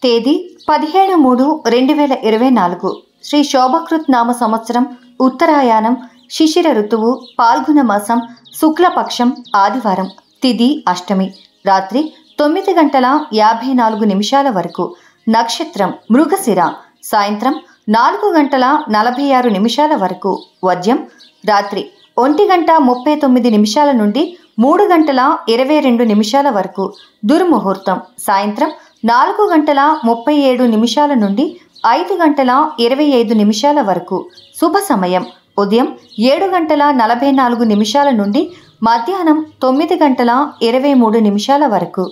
తేదీ 17/3/2024 శ్రీ శోభకృత్ నామ సంవత్సరం ఉత్తరాయణం శిశిర ఋతువు పాల్గొన మాసం శుక్లపక్షం ఆదివారం తిథి అష్టమి రాత్రి 9:54 వరకు నక్షత్రం మృగశిర సాయంత్రం 4:46 వరకు వద్యం రాత్రి 1:39 నుండి 3:22 వరకు దుర్ముహూర్తం సాయంత్రం 4:37 నుండి 5:25 వరకు శుభ సమయం ఉదయం 7:44 నుండి మధ్యాహ్నం 9:23 వరకు।